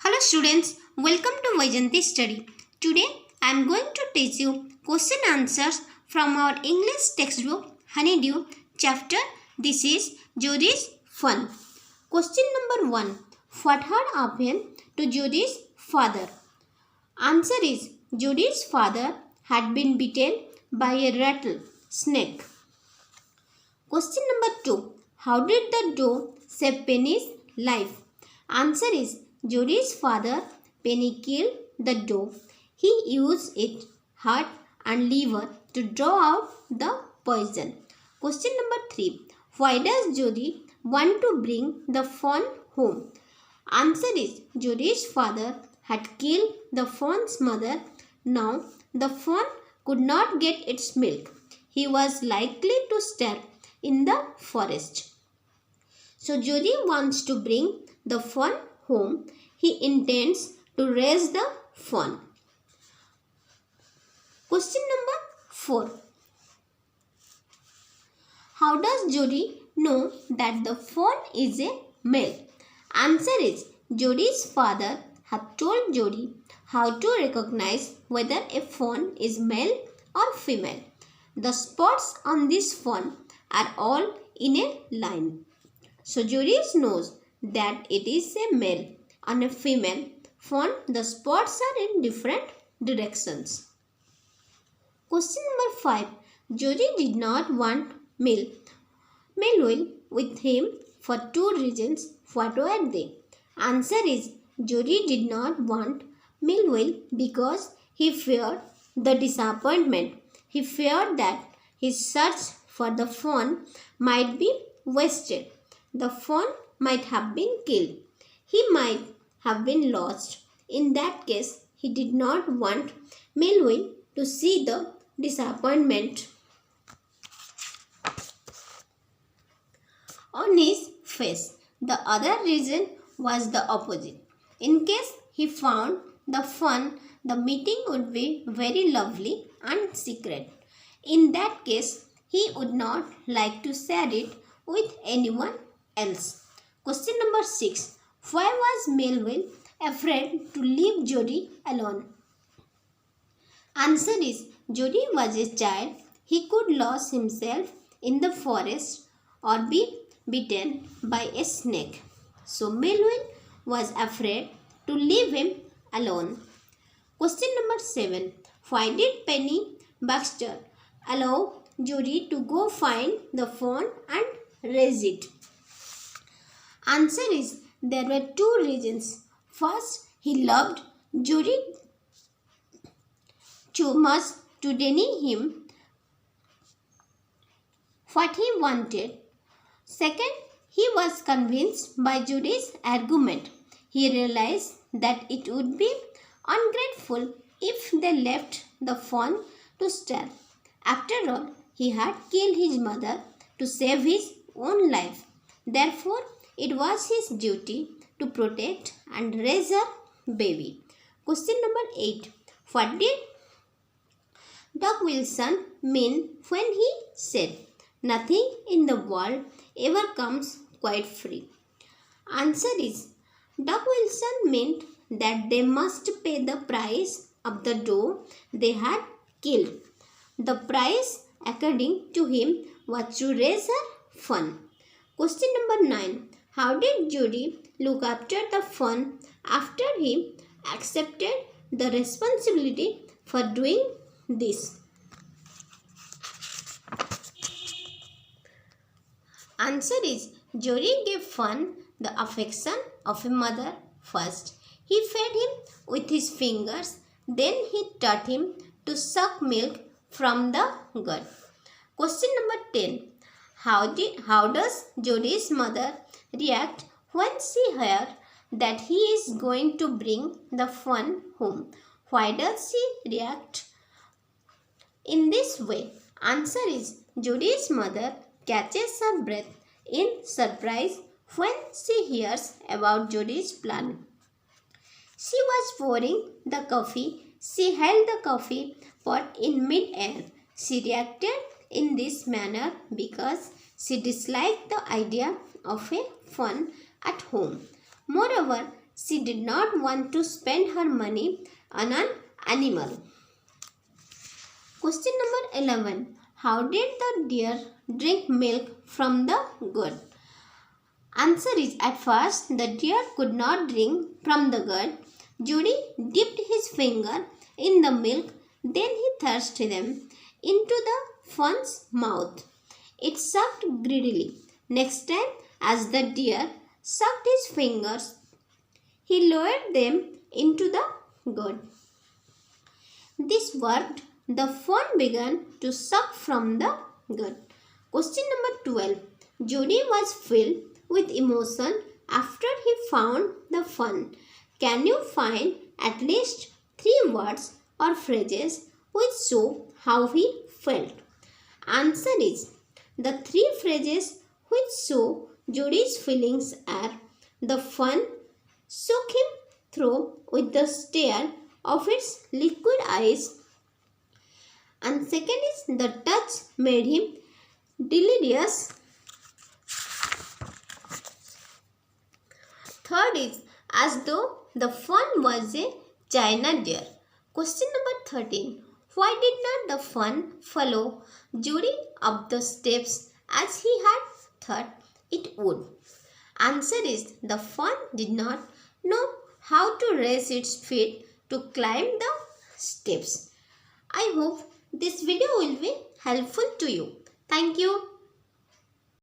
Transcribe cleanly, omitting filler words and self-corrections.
Hello students, welcome to Vaijanti Study. Today I am going to teach you question answers from our English textbook Honeydew chapter. This is Jodie's Fun. Question number 1. What had happened to Jodie's father? Answer is Jodie's father had been bitten by a rattlesnake. Question number 2. How did the doe save Penny's life? Answer is Jodie's father, Penny, killed the doe. He used its heart and liver to draw out the poison. Question number 3. Why does Jodie want to bring the fawn home? Answer is Jodie's father had killed the fawn's mother. Now the fawn could not get its milk. He was likely to starve in the forest. So Jodie wants to bring the fawn home. He intends to raise the fawn. Question number 4. How does Jodie know that the fawn is a male? Answer is Jodie's father had told Jodie how to recognize whether a fawn is male or female. The spots on this fawn are all in a line. So Jodie knows that it is a male. On a female fawn, the spots are in different directions. Question number 5. Jodie did not want Melville with him for 2 reasons. What were they? Answer is Jodie did not want Melville because he feared the disappointment. He feared that his search for the fawn might be wasted. The fawn might have been killed. He might have been lost. In that case, he did not want Melville to see the disappointment on his face. The other reason was the opposite. In case he found the fawn, the meeting would be very lovely and secret. In that case, he would not like to share it with anyone else. Question number 6. Why was Melville afraid to leave Jodie alone? Answer is Jodie was a child. He could lose himself in the forest or be bitten by a snake. So Melville was afraid to leave him alone. Question number 7. Why did Penny Baxter allow Jodie to go find the fawn and raise it? Answer is there were 2 reasons. First, he loved Jodie too much to deny him what he wanted. Second, he was convinced by Jodie's argument. He realized that it would be ungrateful if they left the fawn to starve. After all, he had killed his mother to save his own life. Therefore, it was his duty to protect and raise her baby. Question number 8. What did Doug Wilson mean when he said, "Nothing in the world ever comes quite free"? Answer is Doug Wilson meant that they must pay the price of the doe they had killed. The price, according to him, was to raise her fawn. Question number 9. How did Jodie look after the fawn after he accepted the responsibility for doing this? Answer is Jodie gave fawn the affection of a mother first. He fed him with his fingers, then he taught him to suck milk from the gut. Question number 10. How does Jodie's mother react when she hears that he is going to bring the fawn home? Why does she react in this way? Answer is Jodie's mother catches her breath in surprise when she hears about Jodie's plan. She was pouring the coffee. She held the coffee pot in mid-air. She reacted in this manner because she disliked the idea of a fawn at home. Moreover, she did not want to spend her money on an animal. Question number 11. How did the deer drink milk from the goat? Answer is, at first the deer could not drink from the goat. Judy dipped his finger in the milk, then he thrust them into the fawn's mouth. It sucked greedily. Next time, as the deer sucked his fingers, he lowered them into the goat. This worked. The fawn began to suck from the goat. Question number 12. Judy was filled with emotion after he found the fawn. Can you find at least 3 words or phrases which show how he felt? Answer is, the 3 phrases which show Judy's feelings are: the fawn shook him through with the stare of its liquid eyes, and second is, the touch made him delirious. Third is, as though the fawn was a China deer. Question number 13. Why did not the fawn follow Judy up the steps as he had thought it would? Answer is, the fawn did not know how to raise its feet to climb the steps. I hope this video will be helpful to you. Thank you.